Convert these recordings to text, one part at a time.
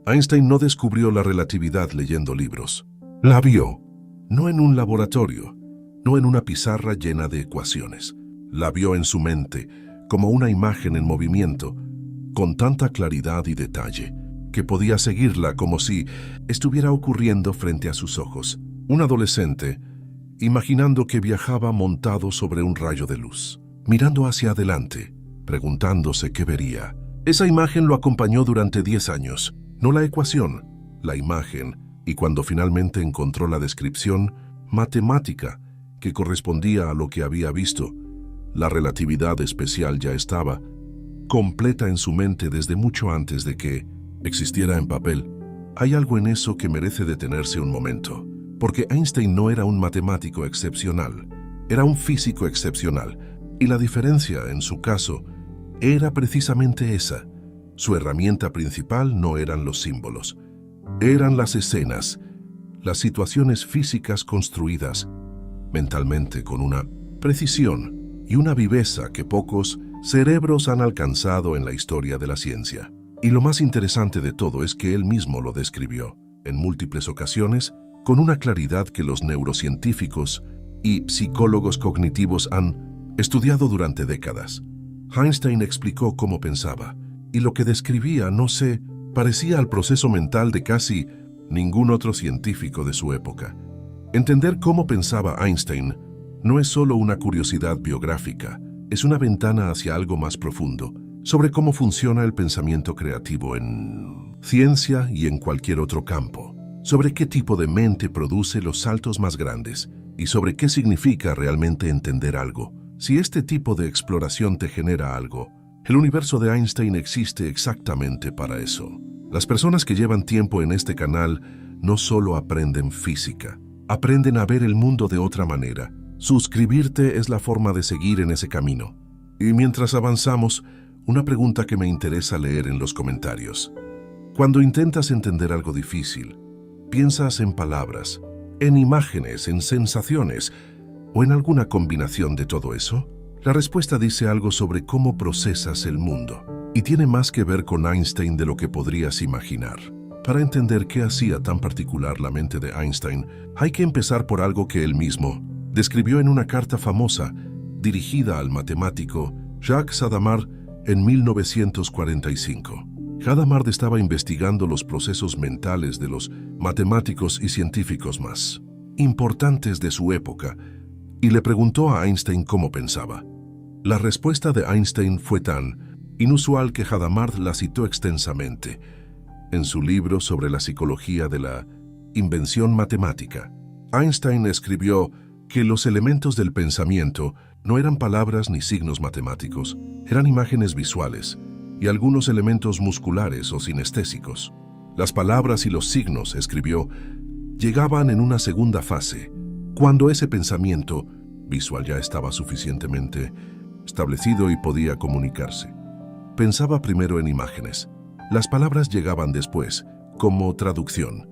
Einstein no descubrió la relatividad leyendo libros. La vio, no en un laboratorio, no en una pizarra llena de ecuaciones. La vio en su mente, como una imagen en movimiento, con tanta claridad y detalle, que podía seguirla como si estuviera ocurriendo frente a sus ojos. Un adolescente, imaginando que viajaba montado sobre un rayo de luz, mirando hacia adelante, preguntándose qué vería. Esa imagen lo acompañó durante 10 años, no la ecuación, la imagen, y cuando finalmente encontró la descripción matemática que correspondía a lo que había visto, la relatividad especial ya estaba completa en su mente desde mucho antes de que existiera en papel. Hay algo en eso que merece detenerse un momento, porque Einstein no era un matemático excepcional, era un físico excepcional, y la diferencia, en su caso, era precisamente esa. Su herramienta principal no eran los símbolos, eran las escenas, las situaciones físicas construidas mentalmente con una precisión y una viveza que pocos cerebros han alcanzado en la historia de la ciencia. Y lo más interesante de todo es que él mismo lo describió, en múltiples ocasiones, con una claridad que los neurocientíficos y psicólogos cognitivos han estudiado durante décadas. Einstein explicó cómo pensaba, y lo que describía no se parecía al proceso mental de casi ningún otro científico de su época. Entender cómo pensaba Einstein no es solo una curiosidad biográfica, es una ventana hacia algo más profundo, sobre cómo funciona el pensamiento creativo en ciencia y en cualquier otro campo, sobre qué tipo de mente produce los saltos más grandes y sobre qué significa realmente entender algo. Si este tipo de exploración te genera algo, el universo de Einstein existe exactamente para eso. Las personas que llevan tiempo en este canal no solo aprenden física, aprenden a ver el mundo de otra manera. Suscribirte es la forma de seguir en ese camino. Y mientras avanzamos, una pregunta que me interesa leer en los comentarios. Cuando intentas entender algo difícil, ¿piensas en palabras, en imágenes, en sensaciones o en alguna combinación de todo eso? La respuesta dice algo sobre cómo procesas el mundo y tiene más que ver con Einstein de lo que podrías imaginar. Para entender qué hacía tan particular la mente de Einstein, hay que empezar por algo que él mismo describió en una carta famosa dirigida al matemático Jacques Hadamard en 1945. Hadamard estaba investigando los procesos mentales de los matemáticos y científicos más importantes de su época y le preguntó a Einstein cómo pensaba. La respuesta de Einstein fue tan inusual que Hadamard la citó extensamente en su libro sobre la psicología de la invención matemática. Einstein escribió que los elementos del pensamiento no eran palabras ni signos matemáticos, eran imágenes visuales y algunos elementos musculares o sinestésicos. Las palabras y los signos, escribió, llegaban en una segunda fase, cuando ese pensamiento visual ya estaba suficientemente establecido y podía comunicarse. Pensaba primero en imágenes. Las palabras llegaban después, como traducción.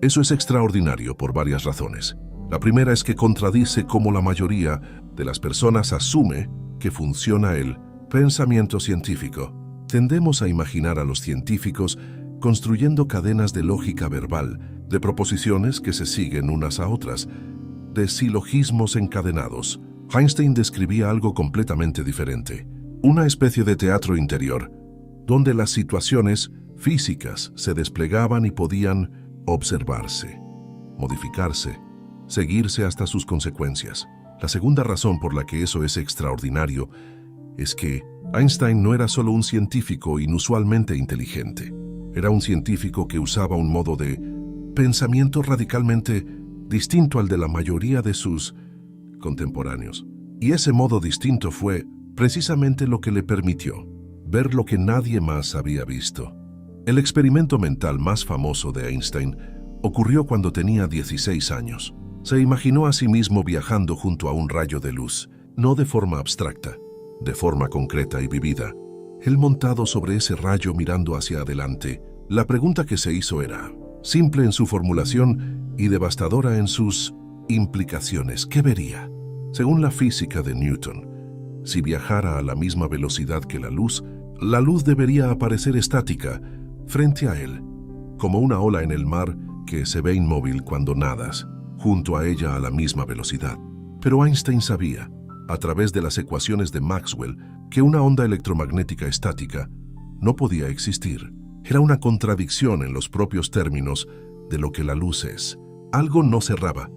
Eso es extraordinario por varias razones. La primera es que contradice cómo la mayoría de las personas asume que funciona el pensamiento científico. Tendemos a imaginar a los científicos construyendo cadenas de lógica verbal, de proposiciones que se siguen unas a otras, de silogismos encadenados. Einstein describía algo completamente diferente, una especie de teatro interior, donde las situaciones físicas se desplegaban y podían observarse, modificarse, seguirse hasta sus consecuencias. La segunda razón por la que eso es extraordinario es que Einstein no era solo un científico inusualmente inteligente, era un científico que usaba un modo de pensamiento radicalmente distinto al de la mayoría de sus contemporáneos. Y ese modo distinto fue precisamente lo que le permitió ver lo que nadie más había visto. El experimento mental más famoso de Einstein ocurrió cuando tenía 16 años. Se imaginó a sí mismo viajando junto a un rayo de luz, no de forma abstracta, de forma concreta y vivida. Él montado sobre ese rayo mirando hacia adelante. La pregunta que se hizo era simple en su formulación y devastadora en sus implicaciones. ¿Qué vería? Según la física de Newton, si viajara a la misma velocidad que la luz debería aparecer estática frente a él, como una ola en el mar que se ve inmóvil cuando nadas, junto a ella a la misma velocidad. Pero Einstein sabía, a través de las ecuaciones de Maxwell, que una onda electromagnética estática no podía existir. Era una contradicción en los propios términos de lo que la luz es. Algo no cerraba,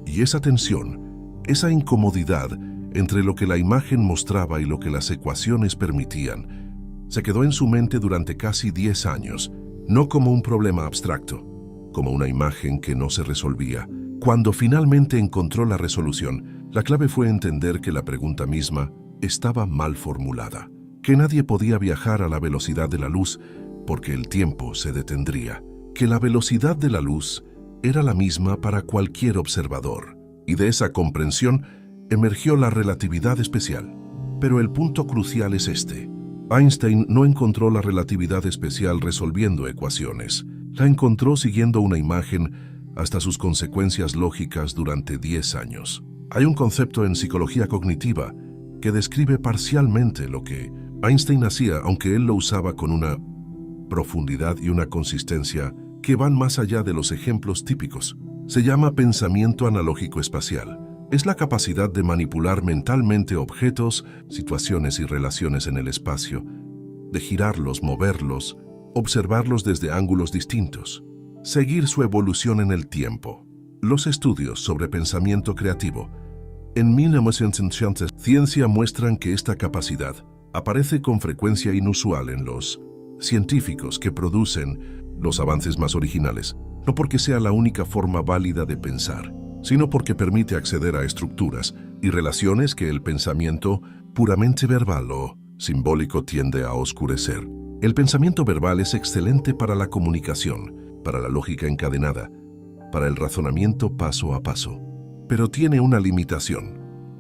y esa tensión, esa incomodidad entre lo que la imagen mostraba y lo que las ecuaciones permitían, se quedó en su mente durante casi 10 años, no como un problema abstracto, como una imagen que no se resolvía. Cuando finalmente encontró la resolución, la clave fue entender que la pregunta misma estaba mal formulada, que nadie podía viajar a la velocidad de la luz porque el tiempo se detendría, que la velocidad de la luz era la misma para cualquier observador, y de esa comprensión emergió la relatividad especial. Pero el punto crucial es este. Einstein no encontró la relatividad especial resolviendo ecuaciones. La encontró siguiendo una imagen hasta sus consecuencias lógicas durante 10 años. Hay un concepto en psicología cognitiva que describe parcialmente lo que Einstein hacía, aunque él lo usaba con una profundidad y una consistencia que van más allá de los ejemplos típicos. Se llama pensamiento analógico espacial. Es la capacidad de manipular mentalmente objetos, situaciones y relaciones en el espacio, de girarlos, moverlos, observarlos desde ángulos distintos, seguir su evolución en el tiempo. Los estudios sobre pensamiento creativo en 1980 ciencia muestran que esta capacidad aparece con frecuencia inusual en los científicos que producen los avances más originales, no porque sea la única forma válida de pensar, sino porque permite acceder a estructuras y relaciones que el pensamiento puramente verbal o simbólico tiende a oscurecer. El pensamiento verbal es excelente para la comunicación, para la lógica encadenada, para el razonamiento paso a paso. Pero tiene una limitación.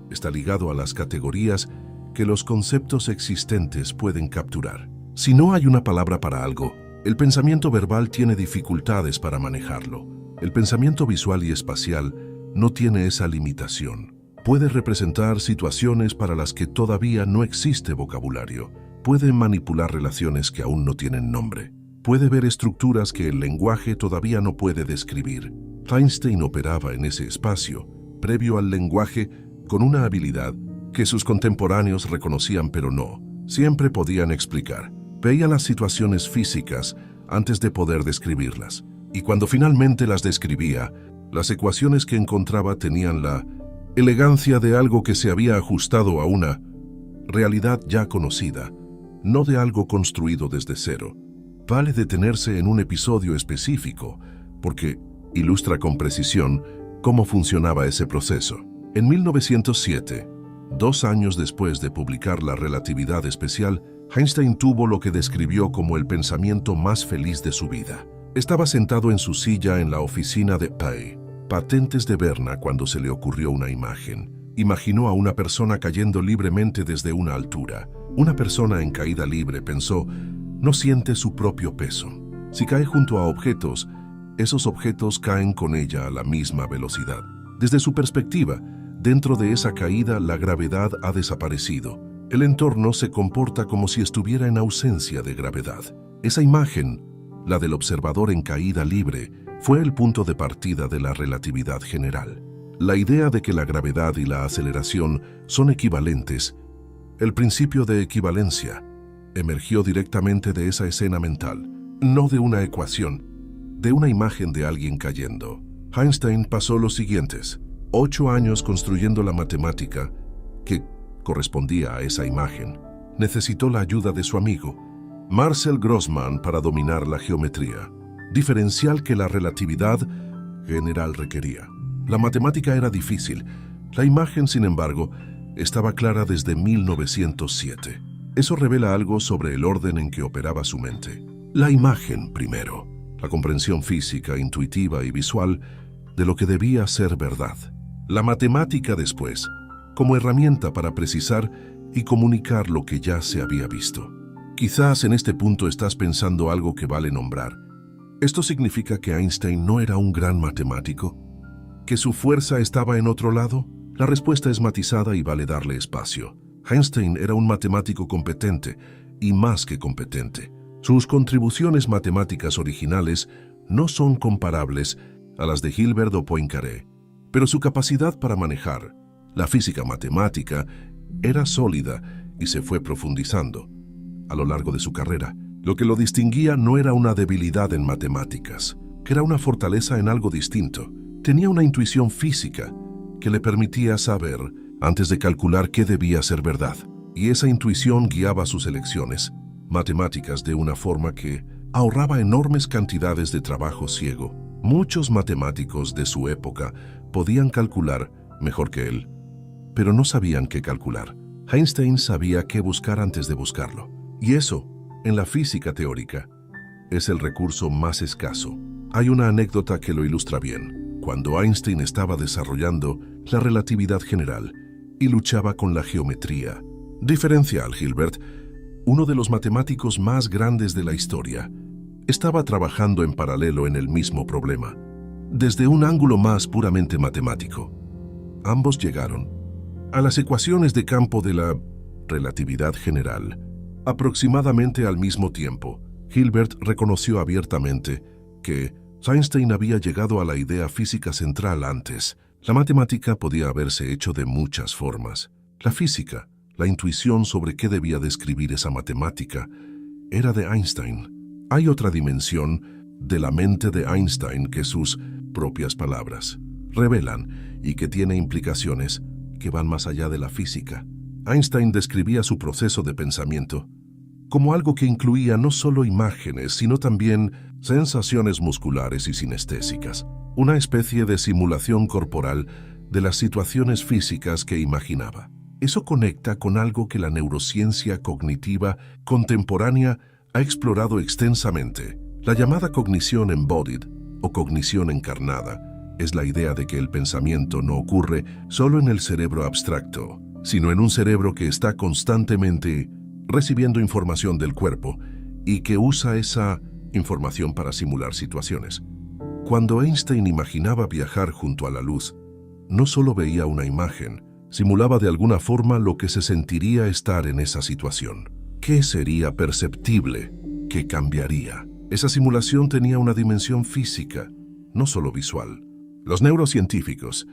Está ligado a las categorías que los conceptos existentes pueden capturar. Si no hay una palabra para algo, el pensamiento verbal tiene dificultades para manejarlo. El pensamiento visual y espacial no tiene esa limitación. Puede representar situaciones para las que todavía no existe vocabulario. Puede manipular relaciones que aún no tienen nombre. Puede ver estructuras que el lenguaje todavía no puede describir. Einstein operaba en ese espacio, previo al lenguaje, con una habilidad que sus contemporáneos reconocían pero no siempre podían explicar. Veía las situaciones físicas antes de poder describirlas, y cuando finalmente las describía, las ecuaciones que encontraba tenían la elegancia de algo que se había ajustado a una realidad ya conocida, no de algo construido desde cero. Vale detenerse en un episodio específico, porque ilustra con precisión cómo funcionaba ese proceso. En 1907, 2 años después de publicar La relatividad especial, Einstein tuvo lo que describió como el pensamiento más feliz de su vida. Estaba sentado en su silla en la oficina de Patentes de Berna cuando se le ocurrió una imagen. Imaginó a una persona cayendo libremente desde una altura. Una persona en caída libre, pensó, no siente su propio peso. Si cae junto a objetos, esos objetos caen con ella a la misma velocidad. Desde su perspectiva, dentro de esa caída la gravedad ha desaparecido. El entorno se comporta como si estuviera en ausencia de gravedad. Esa imagen, la del observador en caída libre, fue el punto de partida de la relatividad general. La idea de que la gravedad y la aceleración son equivalentes, el principio de equivalencia, emergió directamente de esa escena mental, no de una ecuación, de una imagen de alguien cayendo. Einstein pasó los siguientes 8 años construyendo la matemática que correspondía a esa imagen. Necesitó la ayuda de su amigo, Marcel Grossmann, para dominar la geometría diferencial que la relatividad general requería. La matemática era difícil. La imagen, sin embargo, estaba clara desde 1907. Eso revela algo sobre el orden en que operaba su mente. La imagen primero, la comprensión física, intuitiva y visual de lo que debía ser verdad. La matemática después, como herramienta para precisar y comunicar lo que ya se había visto. Quizás en este punto estás pensando algo que vale nombrar. ¿Esto significa que Einstein no era un gran matemático? ¿Que su fuerza estaba en otro lado? La respuesta es matizada y vale darle espacio. Einstein era un matemático competente, y más que competente. Sus contribuciones matemáticas originales no son comparables a las de Hilbert o Poincaré, pero su capacidad para manejar la física matemática era sólida y se fue profundizando a lo largo de su carrera. Lo que lo distinguía no era una debilidad en matemáticas, que era una fortaleza en algo distinto. Tenía una intuición física que le permitía saber, antes de calcular, qué debía ser verdad. Y esa intuición guiaba sus elecciones matemáticas de una forma que ahorraba enormes cantidades de trabajo ciego. Muchos matemáticos de su época podían calcular mejor que él, pero no sabían qué calcular. Einstein sabía qué buscar antes de buscarlo. Y eso, en la física teórica, es el recurso más escaso. Hay una anécdota que lo ilustra bien. Cuando Einstein estaba desarrollando la relatividad general y luchaba con la geometría diferencial, Hilbert, uno de los matemáticos más grandes de la historia, estaba trabajando en paralelo en el mismo problema, desde un ángulo más puramente matemático. Ambos llegaron a las ecuaciones de campo de la relatividad general aproximadamente al mismo tiempo. Hilbert reconoció abiertamente que Einstein había llegado a la idea física central antes. La matemática podía haberse hecho de muchas formas. La física, la intuición sobre qué debía describir esa matemática, era de Einstein. Hay otra dimensión de la mente de Einstein que sus propias palabras revelan y que tiene implicaciones que van más allá de la física. Einstein describía su proceso de pensamiento como algo que incluía no solo imágenes, sino también sensaciones musculares y sinestésicas, una especie de simulación corporal de las situaciones físicas que imaginaba. Eso conecta con algo que la neurociencia cognitiva contemporánea ha explorado extensamente. La llamada cognición embodied o cognición encarnada es la idea de que el pensamiento no ocurre solo en el cerebro abstracto, sino en un cerebro que está constantemente recibiendo información del cuerpo y que usa esa información para simular situaciones. Cuando Einstein imaginaba viajar junto a la luz, no solo veía una imagen, simulaba de alguna forma lo que se sentiría estar en esa situación. ¿Qué sería perceptible? ¿Qué cambiaría? Esa simulación tenía una dimensión física, no solo visual. Los neurocientíficos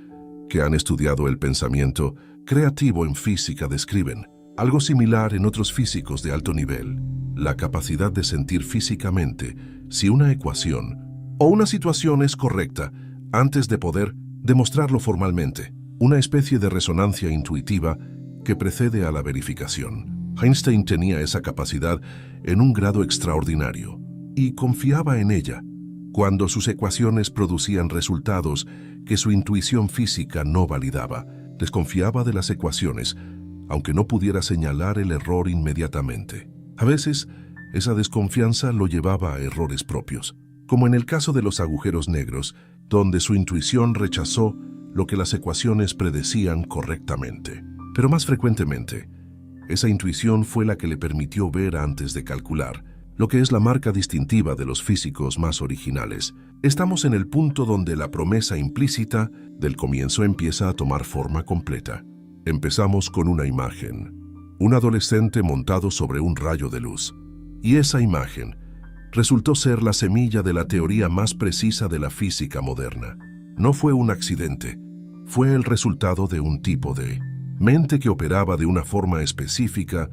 que han estudiado el pensamiento creativo en física describen algo similar en otros físicos de alto nivel: la capacidad de sentir físicamente si una ecuación o una situación es correcta antes de poder demostrarlo formalmente, una especie de resonancia intuitiva que precede a la verificación. Einstein tenía esa capacidad en un grado extraordinario y confiaba en ella cuando sus ecuaciones producían resultados que su intuición física no validaba. Desconfiaba de las ecuaciones, aunque no pudiera señalar el error inmediatamente. A veces, esa desconfianza lo llevaba a errores propios, como en el caso de los agujeros negros, donde su intuición rechazó lo que las ecuaciones predecían correctamente. Pero más frecuentemente, esa intuición fue la que le permitió ver antes de calcular, lo que es la marca distintiva de los físicos más originales. Estamos en el punto donde la promesa implícita del comienzo empieza a tomar forma completa. Empezamos con una imagen, un adolescente montado sobre un rayo de luz, y esa imagen resultó ser la semilla de la teoría más precisa de la física moderna. No fue un accidente, fue el resultado de un tipo de mente que operaba de una forma específica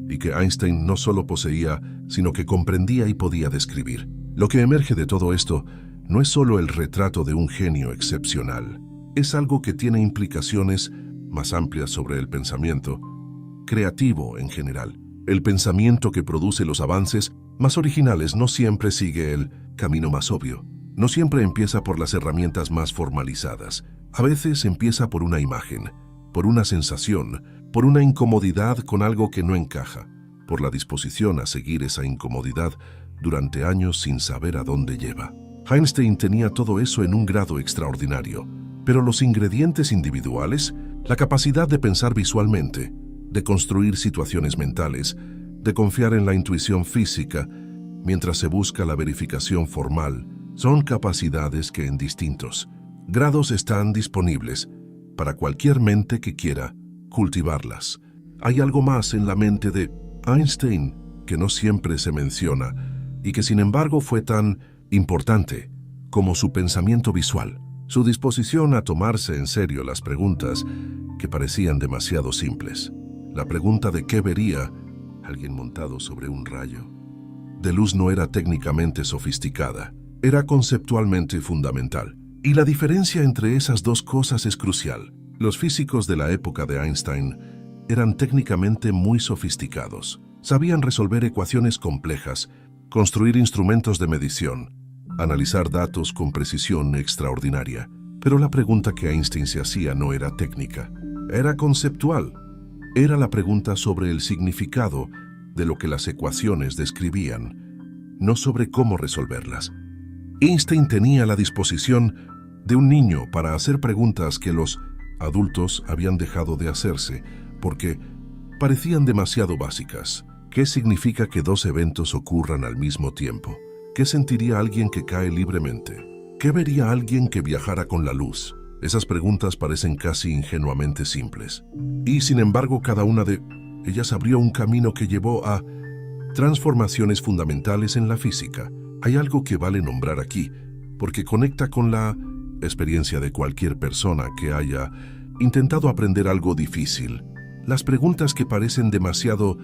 y que Einstein no solo poseía, sino que comprendía y podía describir. Lo que emerge de todo esto no es solo el retrato de un genio excepcional, es algo que tiene implicaciones más amplias sobre el pensamiento creativo en general. El pensamiento que produce los avances más originales no siempre sigue el camino más obvio, no siempre empieza por las herramientas más formalizadas. A veces empieza por una imagen, por una sensación, por una incomodidad con algo que no encaja, por la disposición a seguir esa incomodidad durante años sin saber a dónde lleva. Einstein tenía todo eso en un grado extraordinario, pero los ingredientes individuales, la capacidad de pensar visualmente, de construir situaciones mentales, de confiar en la intuición física mientras se busca la verificación formal, son capacidades que en distintos grados están disponibles para cualquier mente que quiera cultivarlas. Hay algo más en la mente de Einstein que no siempre se menciona y que sin embargo fue tan importante como su pensamiento visual, su disposición a tomarse en serio las preguntas que parecían demasiado simples. La pregunta de qué vería alguien montado sobre un rayo de luz no era técnicamente sofisticada, era conceptualmente fundamental. Y la diferencia entre esas dos cosas es crucial. Los físicos de la época de Einstein eran técnicamente muy sofisticados. Sabían resolver ecuaciones complejas, construir instrumentos de medición, analizar datos con precisión extraordinaria. Pero la pregunta que Einstein se hacía no era técnica, era conceptual. Era la pregunta sobre el significado de lo que las ecuaciones describían, no sobre cómo resolverlas. Einstein tenía la disposición de un niño para hacer preguntas que los adultos habían dejado de hacerse porque parecían demasiado básicas. ¿Qué significa que dos eventos ocurran al mismo tiempo? ¿Qué sentiría alguien que cae libremente? ¿Qué vería alguien que viajara con la luz? Esas preguntas parecen casi ingenuamente simples. Y sin embargo, cada una de ellas abrió un camino que llevó a transformaciones fundamentales en la física. Hay algo que vale nombrar aquí, porque conecta con la experiencia de cualquier persona que haya intentado aprender algo difícil. Las preguntas que parecen demasiado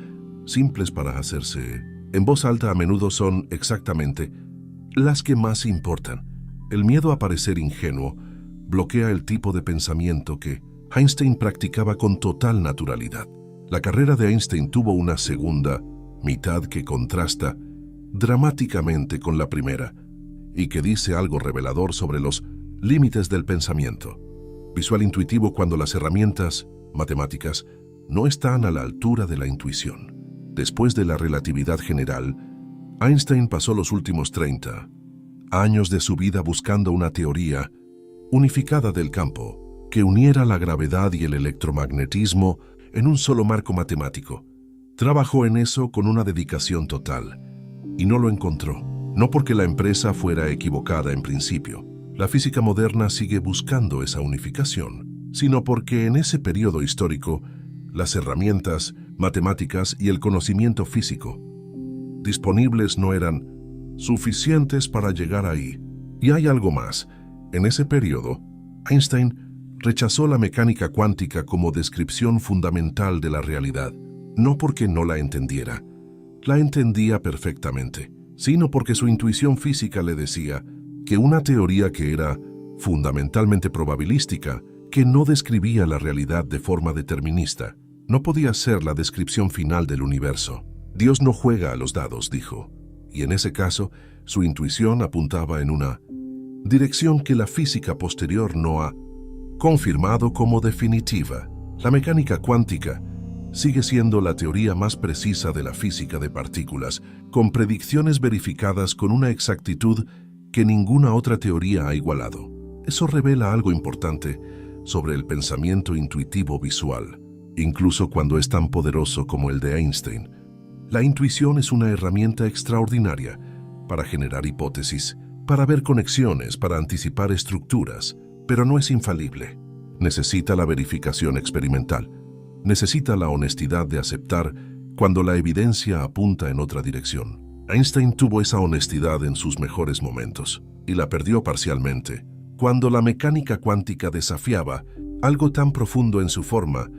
simples para hacerse en voz alta a menudo son exactamente las que más importan. El miedo a parecer ingenuo bloquea el tipo de pensamiento que Einstein practicaba con total naturalidad. La carrera de Einstein tuvo una segunda mitad que contrasta dramáticamente con la primera y que dice algo revelador sobre los límites del pensamiento. Visual intuitivo cuando las herramientas matemáticas no están a la altura de la intuición. Después de la relatividad general, Einstein pasó los últimos 30 años de su vida buscando una teoría unificada del campo que uniera la gravedad y el electromagnetismo en un solo marco matemático. Trabajó en eso con una dedicación total y no lo encontró. No porque la empresa fuera equivocada en principio. La física moderna sigue buscando esa unificación, sino porque en ese periodo histórico las herramientas matemáticas y el conocimiento físico disponibles no eran suficientes para llegar ahí. Y hay algo más. En ese periodo, Einstein rechazó la mecánica cuántica como descripción fundamental de la realidad, no porque no la entendiera, la entendía perfectamente, sino porque su intuición física le decía que una teoría que era fundamentalmente probabilística, que no describía la realidad de forma determinista, no podía ser la descripción final del universo. Dios no juega a los dados, dijo, y en ese caso, su intuición apuntaba en una dirección que la física posterior no ha confirmado como definitiva. La mecánica cuántica sigue siendo la teoría más precisa de la física de partículas, con predicciones verificadas con una exactitud que ninguna otra teoría ha igualado. Eso revela algo importante sobre el pensamiento intuitivo visual, incluso cuando es tan poderoso como el de Einstein. La intuición es una herramienta extraordinaria para generar hipótesis, para ver conexiones, para anticipar estructuras, pero no es infalible. Necesita la verificación experimental. Necesita la honestidad de aceptar cuando la evidencia apunta en otra dirección. Einstein tuvo esa honestidad en sus mejores momentos y la perdió parcialmente cuando la mecánica cuántica desafiaba algo tan profundo en su forma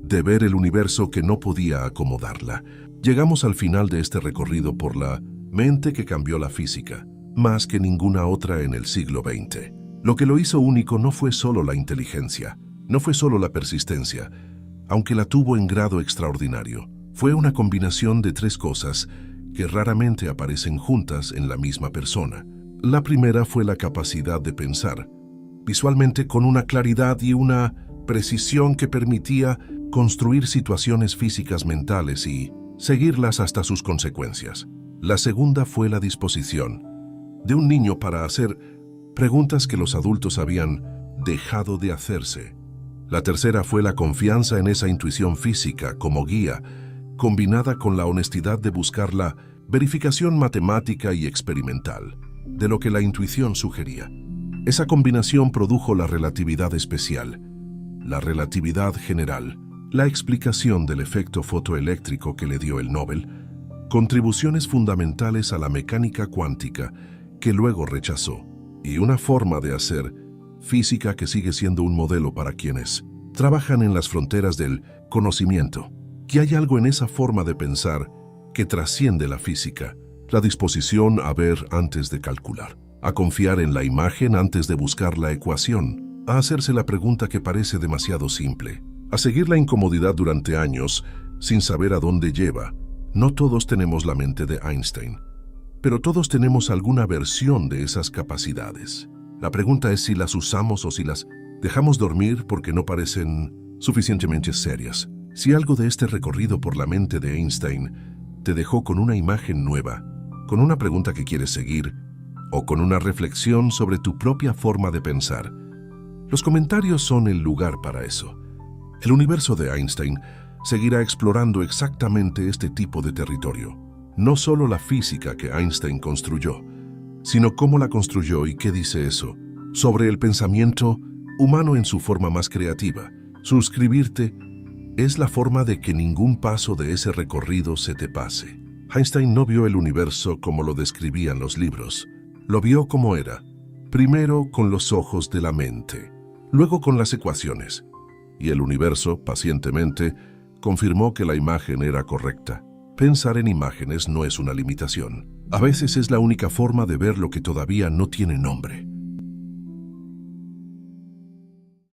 de ver el universo que no podía acomodarla. Llegamos al final de este recorrido por la mente que cambió la física, más que ninguna otra en el siglo XX. Lo que lo hizo único no fue solo la inteligencia, no fue solo la persistencia, aunque la tuvo en grado extraordinario. Fue una combinación de tres cosas que raramente aparecen juntas en la misma persona. La primera fue la capacidad de pensar, visualmente con una claridad y una precisión que permitía construir situaciones físicas mentales y seguirlas hasta sus consecuencias. La segunda fue la disposición de un niño para hacer preguntas que los adultos habían dejado de hacerse. La tercera fue la confianza en esa intuición física como guía, combinada con la honestidad de buscar la verificación matemática y experimental de lo que la intuición sugería. Esa combinación produjo la relatividad especial, la relatividad general, la explicación del efecto fotoeléctrico que le dio el Nobel, contribuciones fundamentales a la mecánica cuántica que luego rechazó. y una forma de hacer física que sigue siendo un modelo para quienes trabajan en las fronteras del conocimiento. Que hay algo en esa forma de pensar que trasciende la física, la disposición a ver antes de calcular, a confiar en la imagen antes de buscar la ecuación, a hacerse la pregunta que parece demasiado simple, a seguir la incomodidad durante años sin saber a dónde lleva. No todos tenemos la mente de Einstein, pero todos tenemos alguna versión de esas capacidades. La pregunta es si las usamos o si las dejamos dormir porque no parecen suficientemente serias. Si algo de este recorrido por la mente de Einstein te dejó con una imagen nueva, con una pregunta que quieres seguir o con una reflexión sobre tu propia forma de pensar, los comentarios son el lugar para eso. El universo de Einstein seguirá explorando exactamente este tipo de territorio. No solo la física que Einstein construyó, sino cómo la construyó y qué dice eso sobre el pensamiento humano en su forma más creativa. Suscribirte es la forma de que ningún paso de ese recorrido se te pase. Einstein no vio el universo como lo describían los libros. Lo vio como era. Primero con los ojos de la mente, luego con las ecuaciones. Y el universo, pacientemente, confirmó que la imagen era correcta. Pensar en imágenes no es una limitación. A veces es la única forma de ver lo que todavía no tiene nombre.